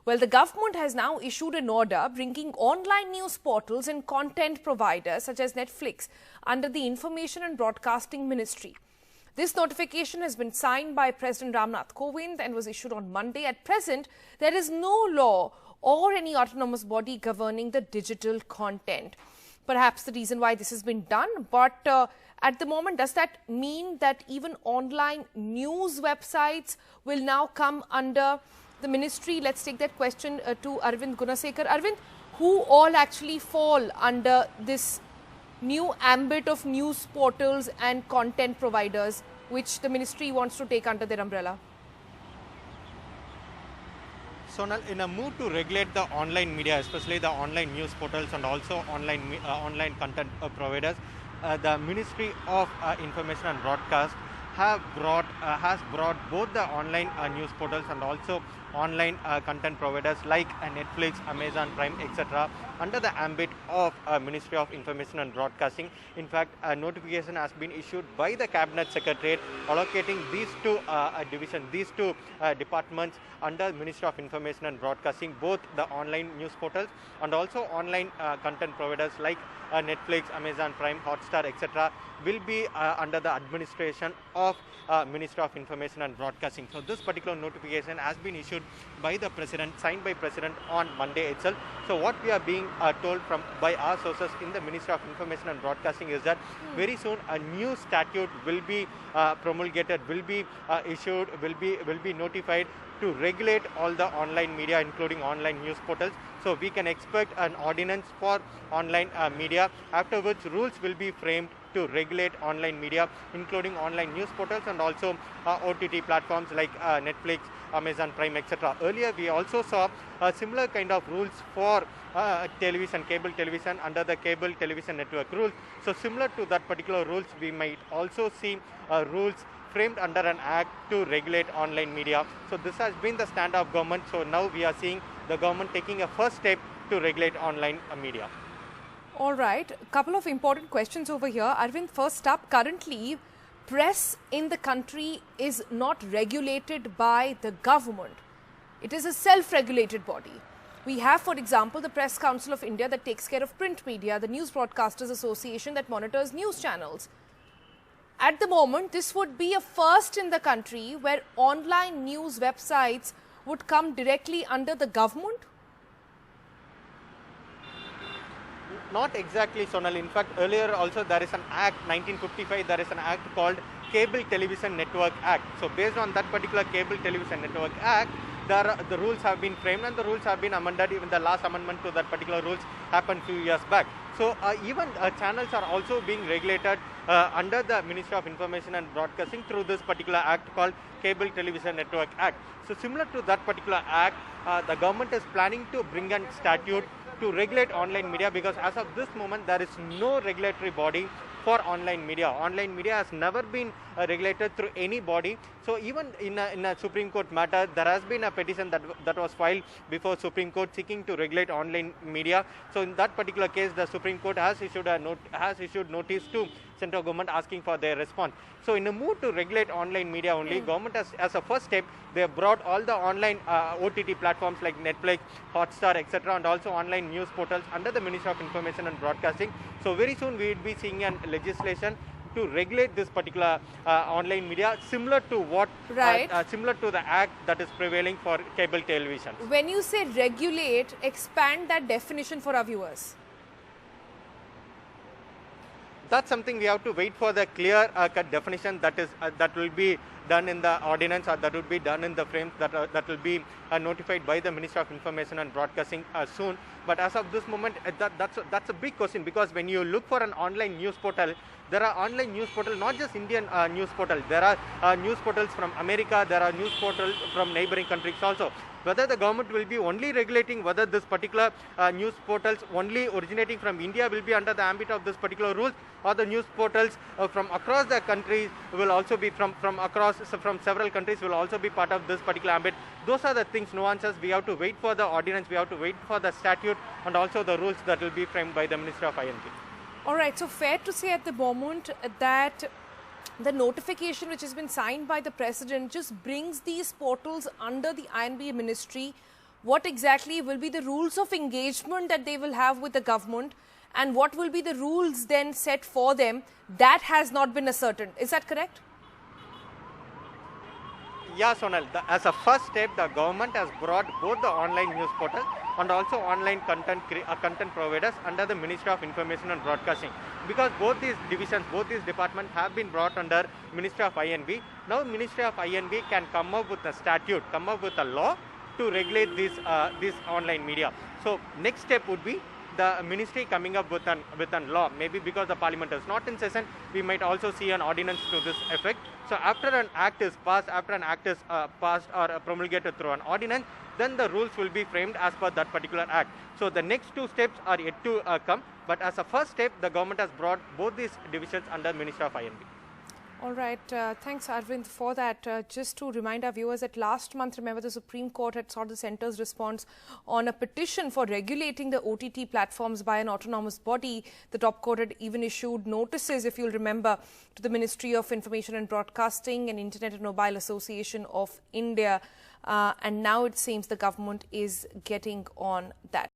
Well, the government has now issued an order bringing online news portals and content providers such as Netflix under the Information and Broadcasting Ministry. This notification has been signed by President Ramnath Kovind and was issued on Monday. At present, there is no law or any autonomous body governing the digital content. Perhaps the reason why this has been done, but at the moment, does that mean that even online news websites will now come under the ministry? Let's take that question to Arvind Gunasekar. Arvind, who all actually fall under this new ambit of news portals and content providers, which the ministry wants to take under their umbrella? Sonal, in a move to regulate the online media, especially the online news portals and also online content providers, the Ministry of Information and Broadcast has brought both the online news portals and also online content providers like Netflix, Amazon Prime, etc. under the ambit of Ministry of Information and Broadcasting. In fact, a notification has been issued by the Cabinet Secretariat allocating these two divisions, these two departments under Ministry of Information and Broadcasting, both the online news portals and also online content providers like Netflix, Amazon Prime, Hotstar, etc. will be under the administration of Ministry of Information and Broadcasting. So this particular notification has been issued by the President, signed by President on Monday itself. So what we are being told by our sources in the Ministry of Information and Broadcasting is that very soon a new statute will be promulgated, will be issued, will be notified to regulate all the online media, including online news portals. So we can expect an ordinance for online media, after which rules will be framed to regulate online media, including online news portals and also OTT platforms like Netflix, Amazon Prime, etc. Earlier, we also saw a similar kind of rules for television, cable television under the cable television network rules. So similar to that particular rules, we might also see rules framed under an act to regulate online media. So this has been the stand of government. So now we are seeing the government taking a first step to regulate online media. All right, a couple of important questions over here. Arvind, first up, currently press in the country is not regulated by the government. It is a self-regulated body. We have, for example, the Press Council of India that takes care of print media, the News Broadcasters Association that monitors news channels. At the moment, this would be a first in the country where online news websites would come directly under the government. Not exactly, Sonal. In fact, earlier also there is an act, 1955, there is an act called Cable Television Network Act. So based on that particular Cable Television Network Act, the rules have been framed and the rules have been amended. Even the last amendment to that particular rules happened few years back. So even channels are also being regulated under the Ministry of Information and Broadcasting through this particular act called Cable Television Network Act. So similar to that particular act, the government is planning to bring a statute to regulate online media, because as of this moment there is no regulatory body for online media. Online media has never been regulated through any body. So even in a Supreme Court matter, there has been a petition that was filed before Supreme Court seeking to regulate online media. So in that particular case, the Supreme Court has issued notice to central government asking for their response. So in a move to regulate online media only, government as a first step, they have brought all the online OTT platforms like Netflix, Hotstar, etc. and also online news portals under the Ministry of Information and Broadcasting. So very soon we will be seeing a legislation to regulate this particular online media, similar to what similar to the act that is prevailing for cable television. When you say regulate, expand that definition for our viewers. That's something we have to wait for the clear cut definition that will be done in the ordinance, or that will be done in the frames that will be notified by the Ministry of Information and Broadcasting soon. But as of this moment, that's a big question, because when you look for an online news portal, there are online news portals, not just Indian news portals. There are news portals from America, there are news portals from neighboring countries also. Whether the government will be only regulating whether this particular news portals only originating from India will be under the ambit of this particular rules, or the news portals from across the countries will also be from several countries will also be part of this particular ambit. Those are the things, nuances. We have to wait for the ordinance, we have to wait for the statute and also the rules that will be framed by the Ministry of INB. All right, so fair to say at the moment that the notification which has been signed by the President just brings these portals under the INB ministry what exactly will be the rules of engagement that they will have with the government, and what will be the rules then set for them, that has not been ascertained. Is that correct? Yeah, Sonal, as a first step, the government has brought both the online news portal and also online content providers under the Ministry of Information and Broadcasting, because both these divisions, both these departments have been brought under Ministry of INB. Now Ministry of INB can come up with a statute, come up with a law to regulate this online media. So next step would be the ministry coming up with a law. Maybe because the parliament is not in session, we might also see an ordinance to this effect. So after an act is passed, passed or promulgated through an ordinance, then the rules will be framed as per that particular act. So the next two steps are yet to come. But as a first step, the government has brought both these divisions under Ministry of INB. All right. Thanks, Arvind, for that. Just to remind our viewers that last month, remember, the Supreme Court had sought the centre's response on a petition for regulating the OTT platforms by an autonomous body. The top court had even issued notices, if you'll remember, to the Ministry of Information and Broadcasting and Internet and Mobile Association of India. And now it seems the government is getting on that.